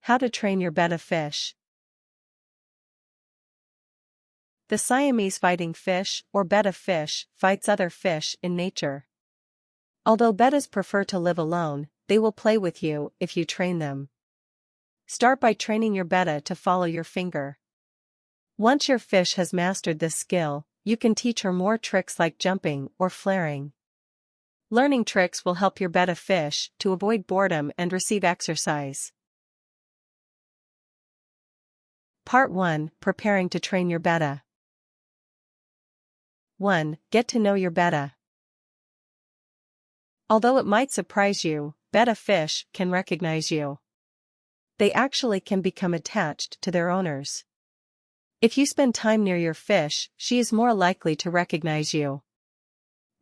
How to train your betta fish. The Siamese fighting fish, or betta fish, fights other fish in nature. Although bettas prefer to live alone, they will play with you if you train them. Start by training your betta to follow your finger. Once your fish has mastered this skill, you can teach her more tricks like jumping or flaring. Learning tricks will help your betta fish to avoid boredom and receive exercise. Part 1. Preparing to train your betta. 1. Get to know your betta. Although it might surprise you, betta fish can recognize you. They actually can become attached to their owners. If you spend time near your fish, she is more likely to recognize you.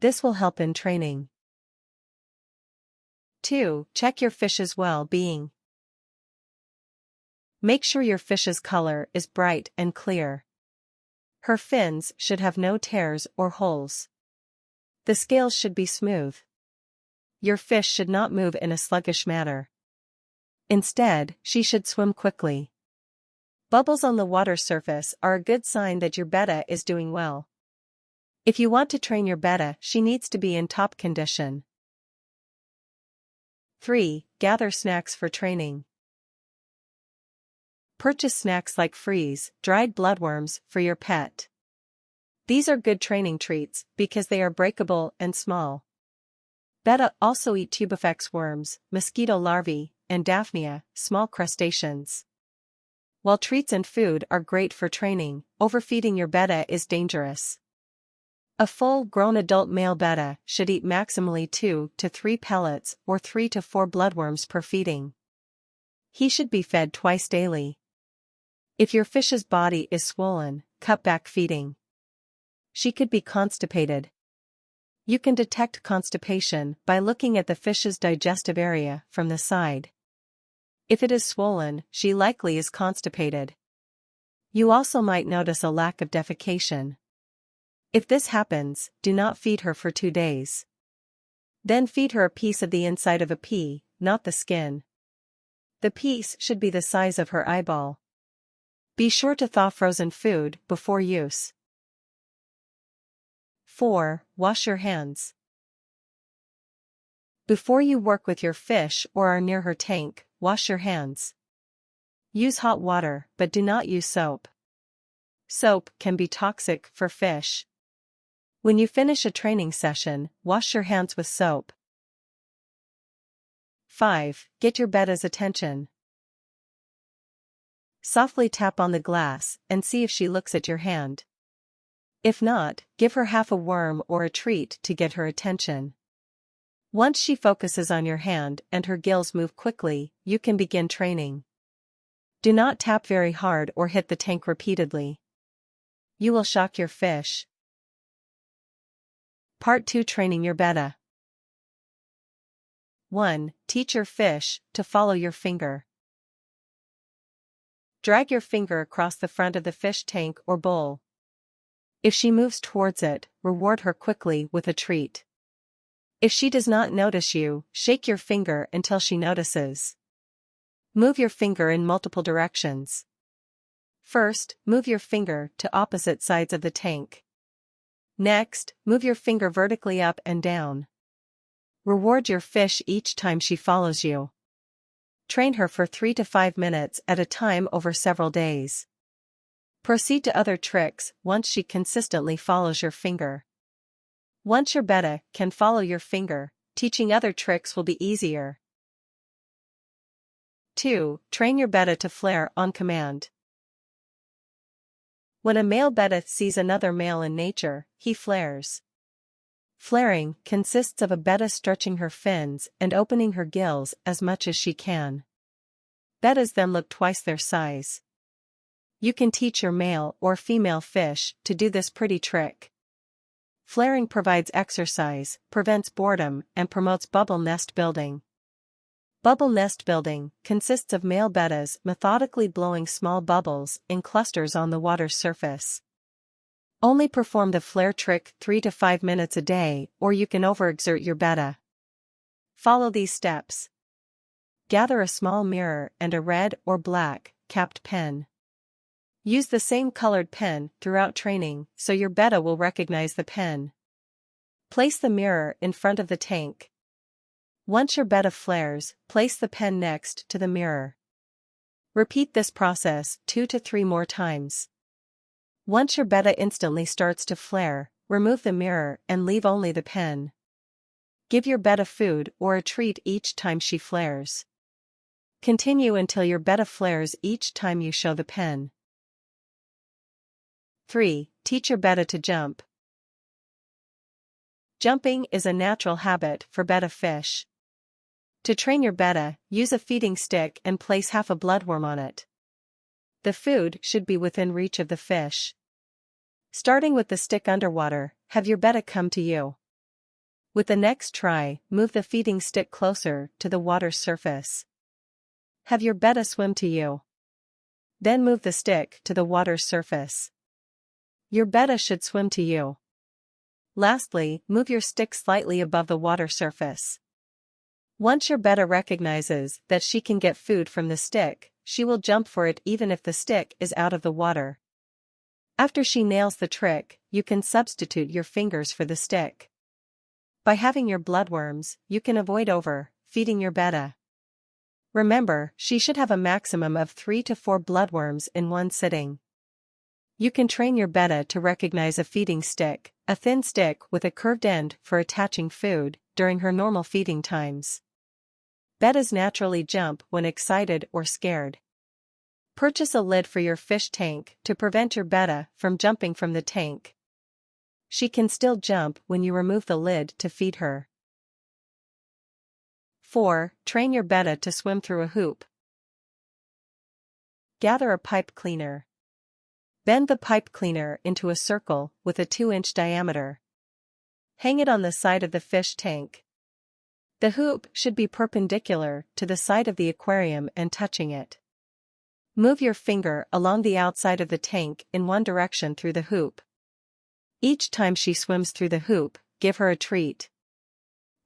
This will help in training. 2. Check your fish's well-being. Make sure your fish's color is bright and clear. Her fins should have no tears or holes. The scales should be smooth. Your fish should not move in a sluggish manner. Instead, she should swim quickly. Bubbles on the water surface are a good sign that your betta is doing well. If you want to train your betta, she needs to be in top condition. 3. Gather snacks for training. Purchase snacks like freeze-dried bloodworms for your pet. These are good training treats because they are breakable and small. Betta also eat tubifex worms, mosquito larvae, and Daphnia, small crustaceans. While treats and food are great for training, overfeeding your betta is dangerous. A full-grown adult male betta should eat maximally 2 to 3 pellets or 3 to 4 bloodworms per feeding. He should be fed twice daily. If your fish's body is swollen, cut back feeding. She could be constipated. You can detect constipation by looking at the fish's digestive area from the side. If it is swollen, she likely is constipated. You also might notice a lack of defecation. If this happens, do not feed her for 2 days. Then feed her a piece of the inside of a pea, not the skin. The piece should be the size of her eyeball. Be sure to thaw frozen food before use. 4. Wash your hands. Before you work with your fish or are near her tank, wash your hands. Use hot water, but do not use soap. Soap can be toxic for fish. When you finish a training session, wash your hands with soap. 5. Get your betta's attention. Softly tap on the glass and see if she looks at your hand. If not, give her half a worm or a treat to get her attention. Once she focuses on your hand and her gills move quickly, you can begin training. Do not tap very hard or hit the tank repeatedly. You will shock your fish. Part 2. Training your betta. 1. Teach your fish to follow your finger. Drag your finger across the front of the fish tank or bowl. If she moves towards it, reward her quickly with a treat. If she does not notice you, shake your finger until she notices. Move your finger in multiple directions. First, move your finger to opposite sides of the tank. Next, move your finger vertically up and down. Reward your fish each time she follows you. Train her for 3 to 5 minutes at a time over several days. Proceed to other tricks once she consistently follows your finger. Once your betta can follow your finger, teaching other tricks will be easier. 2. Train your betta to flare on command. When a male betta sees another male in nature, he flares. Flaring consists of a betta stretching her fins and opening her gills as much as she can. Bettas then look twice their size. You can teach your male or female fish to do this pretty trick. Flaring provides exercise, prevents boredom, and promotes bubble nest building. Bubble nest building consists of male bettas methodically blowing small bubbles in clusters on the water's surface. Only perform the flare trick 3 to 5 minutes a day, or you can overexert your betta. Follow these steps. Gather a small mirror and a red or black, capped pen. Use the same colored pen throughout training so your betta will recognize the pen. Place the mirror in front of the tank. Once your betta flares, place the pen next to the mirror. Repeat this process 2 to 3 more times. Once your betta instantly starts to flare, remove the mirror and leave only the pen. Give your betta food or a treat each time she flares. Continue until your betta flares each time you show the pen. 3. Teach your betta to jump. Jumping is a natural habit for betta fish. To train your betta, use a feeding stick and place half a bloodworm on it. The food should be within reach of the fish. Starting with the stick underwater, have your betta come to you. With the next try, move the feeding stick closer to the water's surface. Have your betta swim to you. Then move the stick to the water's surface. Your betta should swim to you. Lastly, move your stick slightly above the water surface. Once your betta recognizes that she can get food from the stick, she will jump for it even if the stick is out of the water. After she nails the trick, you can substitute your fingers for the stick. By having your bloodworms, you can avoid overfeeding your betta. Remember, she should have a maximum of 3 to 4 bloodworms in one sitting. You can train your betta to recognize a feeding stick, a thin stick with a curved end for attaching food, during her normal feeding times. Bettas naturally jump when excited or scared. Purchase a lid for your fish tank to prevent your betta from jumping from the tank. She can still jump when you remove the lid to feed her. 4. Train your betta to swim through a hoop. Gather a pipe cleaner. Bend the pipe cleaner into a circle with a 2-inch diameter. Hang it on the side of the fish tank. The hoop should be perpendicular to the side of the aquarium and touching it. Move your finger along the outside of the tank in one direction through the hoop. Each time she swims through the hoop, give her a treat.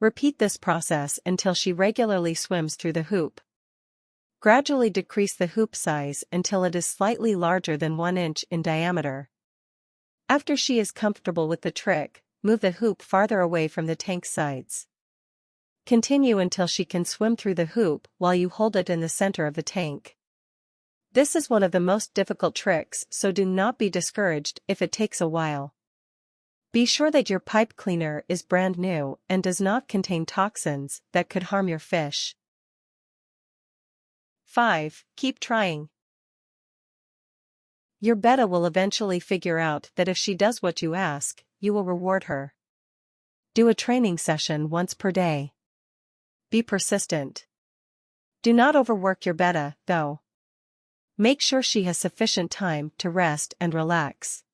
Repeat this process until she regularly swims through the hoop. Gradually decrease the hoop size until it is slightly larger than 1 inch in diameter. After she is comfortable with the trick, move the hoop farther away from the tank sides. Continue until she can swim through the hoop while you hold it in the center of the tank. This is one of the most difficult tricks, so do not be discouraged if it takes a while. Be sure that your pipe cleaner is brand new and does not contain toxins that could harm your fish. 5. Keep trying. Your betta will eventually figure out that if she does what you ask, you will reward her. Do a training session once per day. Be persistent. Do not overwork your betta, though. Make sure she has sufficient time to rest and relax.